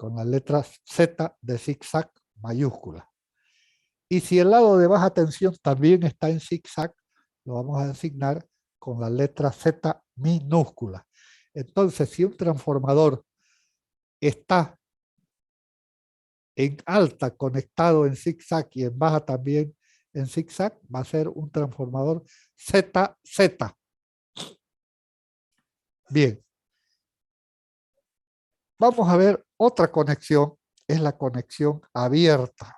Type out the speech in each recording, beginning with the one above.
con la letra Z de zigzag mayúscula. Y si el lado de baja tensión también está en zigzag, lo vamos a designar con la letra Z minúscula. Entonces, si un transformador está en alta conectado en zigzag y en baja también en zigzag, va a ser un transformador ZZ. Bien. Vamos a ver otra conexión, es la conexión abierta.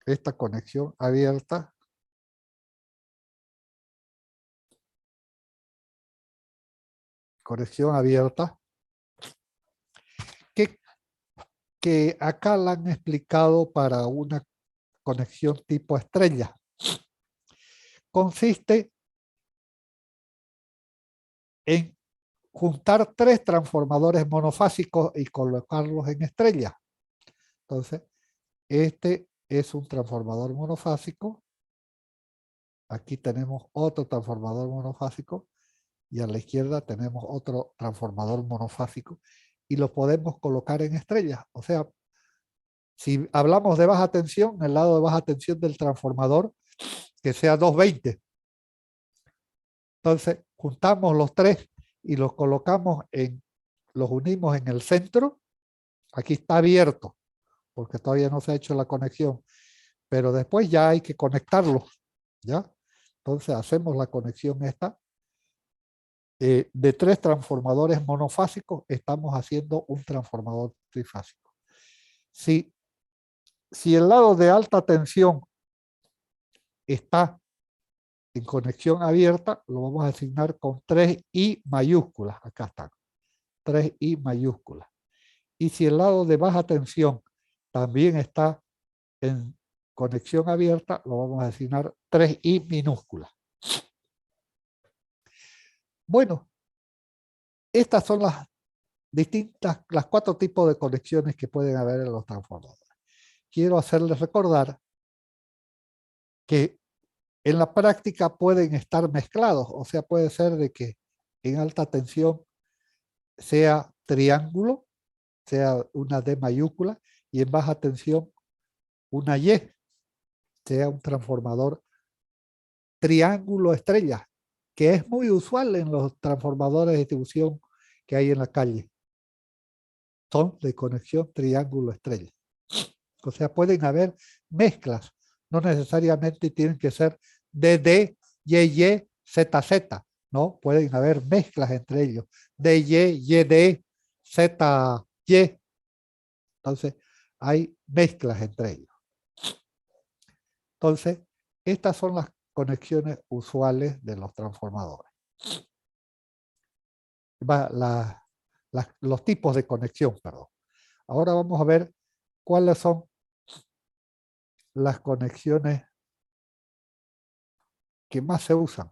Esta conexión abierta que acá la han explicado para una conexión tipo estrella. Consiste en juntar 3 transformadores monofásicos y colocarlos en estrella. Entonces, este es un transformador monofásico. Aquí tenemos otro transformador monofásico y a la izquierda tenemos otro transformador monofásico y lo podemos colocar en estrellas. O sea, si hablamos de baja tensión, el lado de baja tensión del transformador que sea 220. Entonces, juntamos los 3 y los colocamos los unimos en el centro. Aquí está abierto, porque todavía no se ha hecho la conexión, pero después ya hay que conectarlos, ¿ya? Entonces hacemos la conexión esta. De 3 transformadores monofásicos, estamos haciendo un transformador trifásico. Si el lado de alta tensión está en conexión abierta, lo vamos a asignar con 3I mayúsculas. Acá están, 3I mayúsculas. Y si el lado de baja tensión también está en conexión abierta, lo vamos a asignar 3I minúsculas. Bueno, estas son las 4 tipos de conexiones que pueden haber en los transformadores. Quiero hacerles recordar que en la práctica pueden estar mezclados, o sea, puede ser de que en alta tensión sea triángulo, sea una D mayúscula, y en baja tensión una Y, sea un transformador triángulo estrella, que es muy usual en los transformadores de distribución que hay en la calle. Son de conexión triángulo estrella. O sea, pueden haber mezclas, no necesariamente tienen que ser DD, YY, ZZ, ¿no? Pueden haber mezclas entre ellos, DY, YD, ZY. Entonces, hay mezclas entre ellos. Entonces, estas son las conexiones usuales de los transformadores. Los tipos de conexión, perdón. Ahora vamos a ver cuáles son las conexiones que más se usan.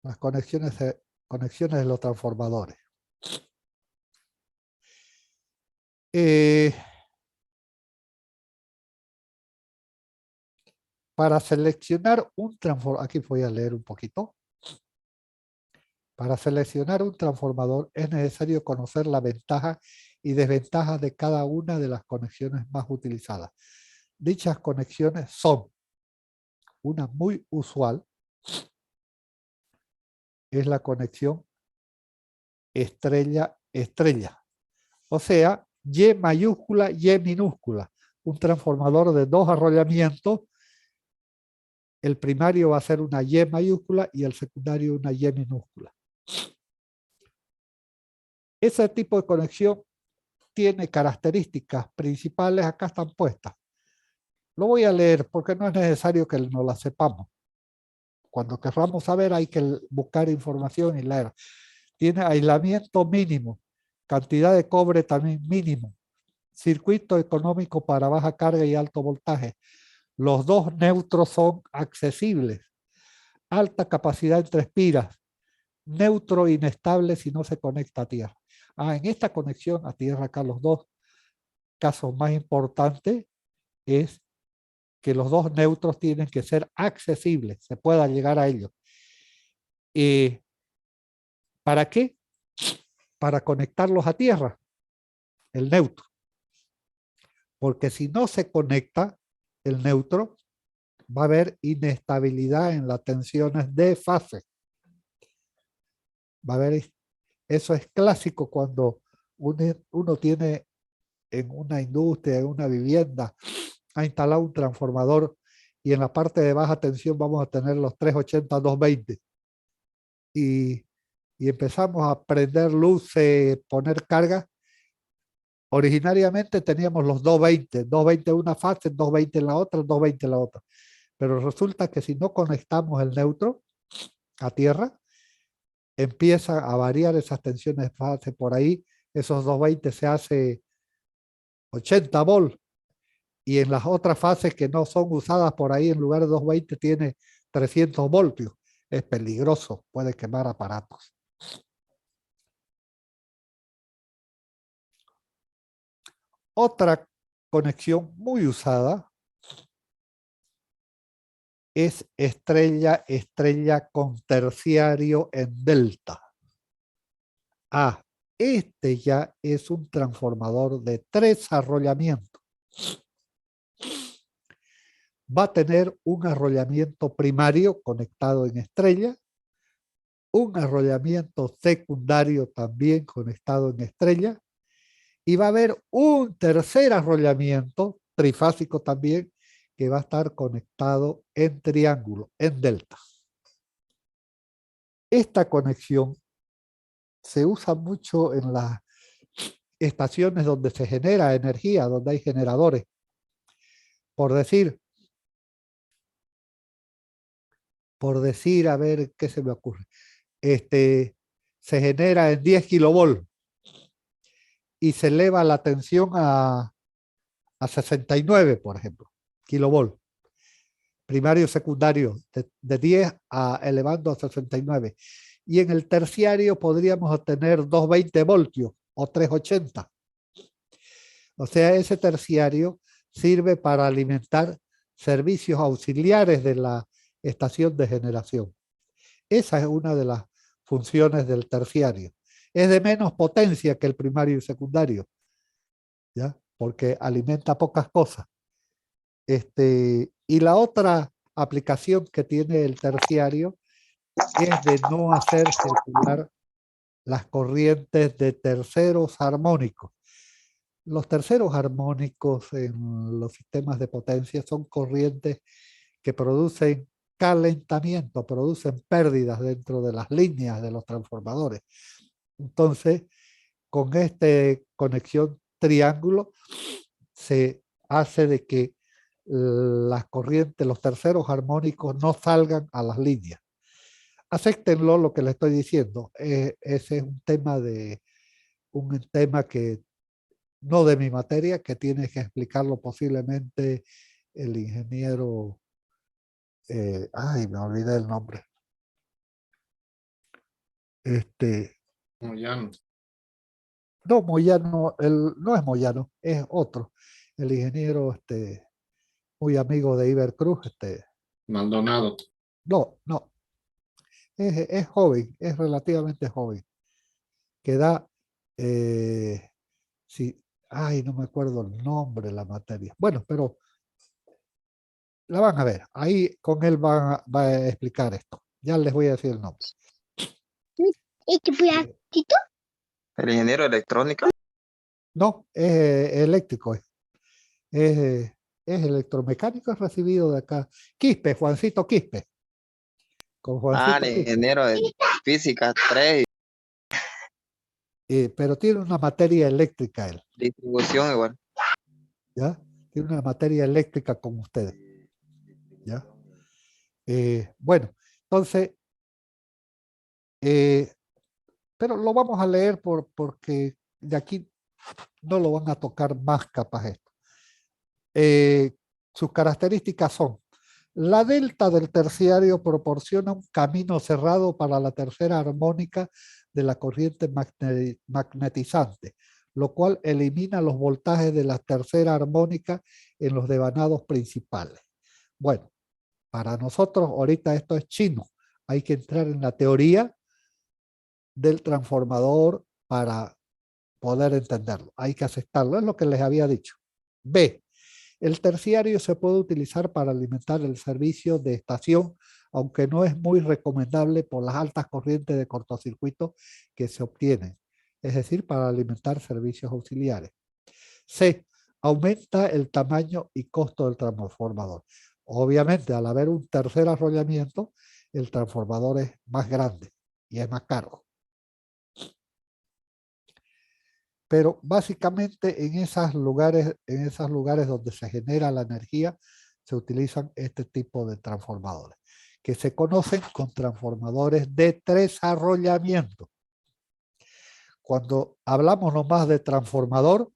Las conexiones de los transformadores. Para seleccionar un transformador, aquí voy a leer un poquito. Para seleccionar un transformador es necesario conocer la ventaja y desventaja de cada una de las conexiones más utilizadas. Dichas conexiones son una muy usual, es la conexión estrella-estrella. O sea, Y mayúscula, Y minúscula. Un transformador de 2 arrollamientos. El primario va a ser una Y mayúscula y el secundario una Y minúscula. Ese tipo de conexión tiene características principales, acá están puestas. Lo voy a leer porque no es necesario que no las sepamos. Cuando queramos saber hay que buscar información y leer. Tiene aislamiento mínimo, cantidad de cobre también mínimo, circuito económico para baja carga y alto voltaje. Los 2 neutros son accesibles. alta capacidad entre espiras, neutro inestable si no se conecta a tierra. En esta conexión a tierra, acá los dos casos más importantes es que los dos neutros tienen que ser accesibles, se pueda llegar a ellos. ¿Para qué? Para conectarlos a tierra, el neutro. Porque si no se conecta el neutro, va a haber inestabilidad en las tensiones de fase. Va a haber, eso es clásico cuando uno tiene en una industria, en una vivienda, ha instalado un transformador y en la parte de baja tensión vamos a tener los 380, 220. Y empezamos a prender luces, poner carga. Originariamente teníamos los 220, 220 en una fase, 220 en la otra, 220 en la otra. Pero resulta que si no conectamos el neutro a tierra, empieza a variar esas tensiones de fase por ahí. Esos 220 se hace 80 volts. Y en las otras fases que no son usadas por ahí, en lugar de 220 tiene 300 voltios. Es peligroso, puede quemar aparatos. Otra conexión muy usada es estrella con terciario en delta. Este ya es un transformador de 3 arrollamientos. Va a tener un arrollamiento primario conectado en estrella, un arrollamiento secundario también conectado en estrella, y va a haber un tercer arrollamiento trifásico también que va a estar conectado en triángulo, en delta. Esta conexión se usa mucho en las estaciones donde se genera energía, donde hay generadores. Por decir, a ver qué se me ocurre. Se genera en 10 kilovolts y se eleva la tensión a 69, por ejemplo, kilovolts. Primario, secundario, de 10 elevando a 69. Y en el terciario podríamos obtener 220 voltios o 380. O sea, ese terciario sirve para alimentar servicios auxiliares de la estación de generación. Esa es una de las funciones del terciario. Es de menos potencia que el primario y secundario, ¿ya? Porque alimenta pocas cosas. Y la otra aplicación que tiene el terciario es de no hacer circular las corrientes de terceros armónicos. Los terceros armónicos en los sistemas de potencia son corrientes que producen calentamiento, producen pérdidas dentro de las líneas de los transformadores. Entonces, con esta conexión triángulo, se hace de que las corrientes, los terceros armónicos no salgan a las líneas. Acéptenlo lo que le estoy diciendo. Ese es un tema que no de mi materia, que tiene que explicarlo posiblemente el ingeniero, me olvidé el nombre. Moyano. No, Moyano, no es Moyano, es otro. El ingeniero, muy amigo de Ibercruz, Maldonado. no, es joven, es relativamente joven, que da, sí, no me acuerdo el nombre de la materia. Bueno, pero la van a ver, ahí con él va a explicar esto. Ya les voy a decir el nombre. ¿El ingeniero electrónica? No, es eléctrico, es electromecánico, es recibido de acá. Quispe, Juancito Quispe. Con Juancito El Quispe. ingeniero de física 3, Pero tiene una materia eléctrica él, distribución igual. ¿ya? Tiene una materia eléctrica con ustedes, ¿ya? Bueno, entonces, pero lo vamos a leer porque de aquí no lo van a tocar más capaz esto. Sus características son La delta del terciario proporciona un camino cerrado para la tercera armónica de la corriente magnetizante, lo cual elimina los voltajes de la tercera armónica en los devanados principales. Bueno, para nosotros ahorita esto es chino. Hay que entrar en la teoría del transformador para poder entenderlo. Hay que aceptarlo, es lo que les había dicho. B. El terciario se puede utilizar para alimentar el servicio de estación, aunque no es muy recomendable por las altas corrientes de cortocircuito que se obtienen, es decir, para alimentar servicios auxiliares. C. Aumenta el tamaño y costo del transformador. Obviamente, al haber un tercer arrollamiento, el transformador es más grande y es más caro. Pero básicamente en esos lugares donde se genera la energía, se utilizan este tipo de transformadores, que se conocen con transformadores de tres arrollamientos. Cuando hablamos nomás de transformador,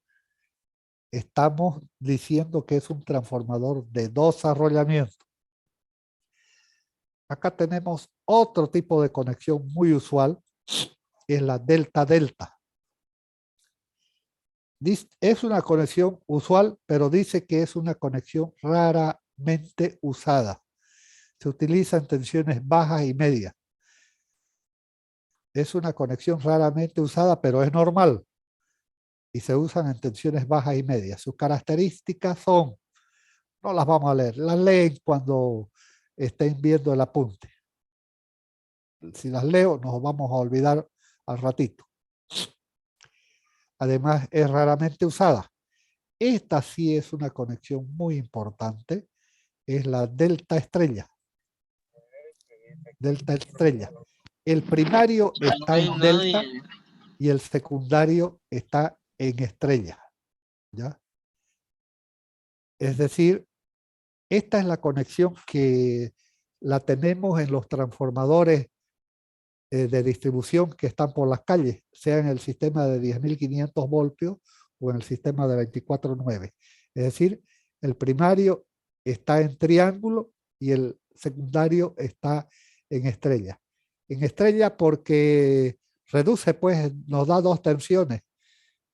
estamos diciendo que es un transformador de dos arrollamientos. Acá tenemos otro tipo de conexión muy usual, es la delta-delta. Es una conexión usual, pero dice que es una conexión raramente usada. Se utiliza en tensiones bajas y medias. Es una conexión raramente usada, pero es normal. Y se usan en tensiones bajas y medias. Sus características son, no las vamos a leer, las leen cuando estén viendo el apunte. Si las leo, nos vamos a olvidar al ratito. Además, es raramente usada. Esta sí es una conexión muy importante. Es la delta estrella. Delta estrella. El primario está en delta y el secundario está en estrella. ¿Ya? Es decir, esta es la conexión que la tenemos en los transformadores de distribución que están por las calles, sea en el sistema de 10.500 voltios o en el sistema de 24.9. Es decir, el primario está en triángulo y el secundario está en estrella. En estrella porque reduce, pues nos da dos tensiones.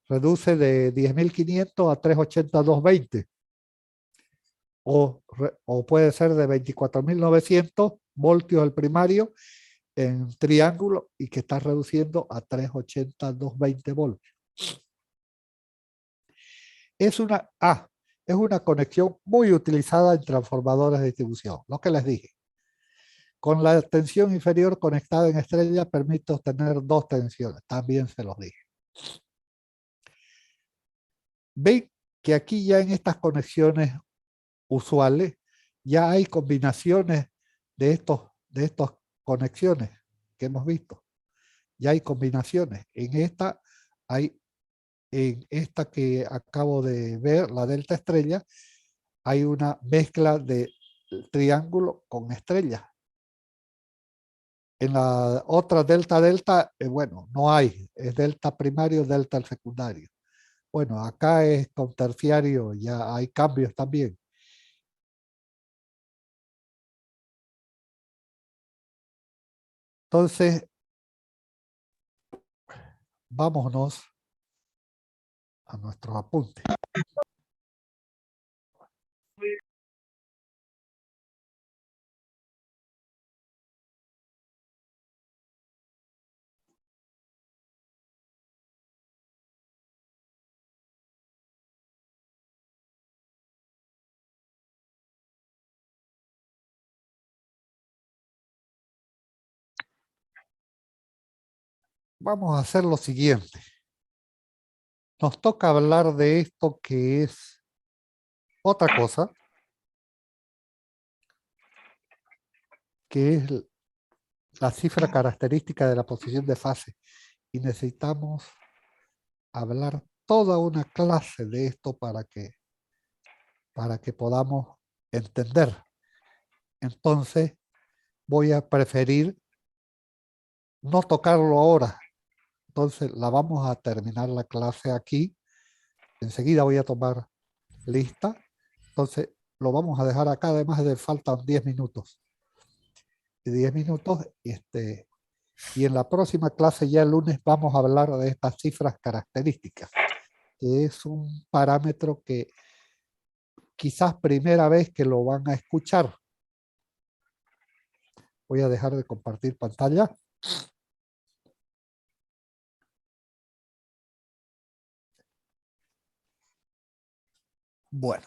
Reduce de 10.500 a 380-220. O puede ser de 24.900 voltios el primario en triángulo y que está reduciendo a 380-220 voltios. Es una conexión muy utilizada en transformadores de distribución, lo que les dije. Con la tensión inferior conectada en estrella permite obtener dos tensiones, también se los dije. Ven que aquí ya en estas conexiones usuales ya hay combinaciones de estas conexiones que hemos visto. Ya hay combinaciones. En esta que acabo de ver, la delta estrella, hay una mezcla de triángulo con estrella. En la otra delta, bueno, no hay. Es delta primario, delta el secundario. Bueno, acá es con terciario, ya hay cambios también. Entonces, vámonos a nuestros apuntes. Vamos a hacer lo siguiente. Nos toca hablar de esto que es otra cosa, que es la cifra característica de la posición de fase. Y necesitamos hablar toda una clase de esto para que podamos entender. Entonces, voy a preferir no tocarlo ahora. Entonces, la vamos a terminar la clase aquí. Enseguida voy a tomar lista. Entonces, lo vamos a dejar acá, además de faltan 10 minutos. 10 minutos, y en la próxima clase, ya el lunes, vamos a hablar de estas cifras características, que es un parámetro que quizás primera vez que lo van a escuchar. Voy a dejar de compartir pantalla. Bueno.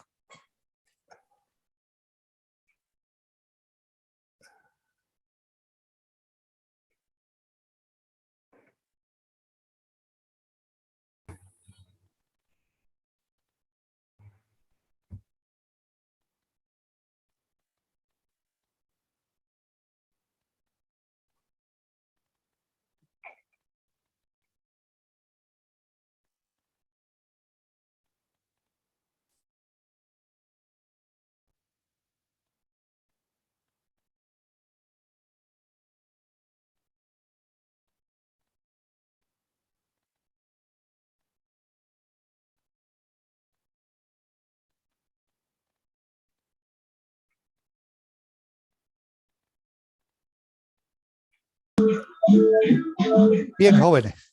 Bien, jóvenes.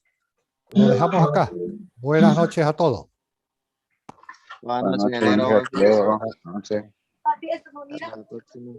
Lo dejamos acá. Buenas noches a todos. Buenas noches, Buenas noches, ingeniero. Leo. Buenas noches. Hasta la próxima.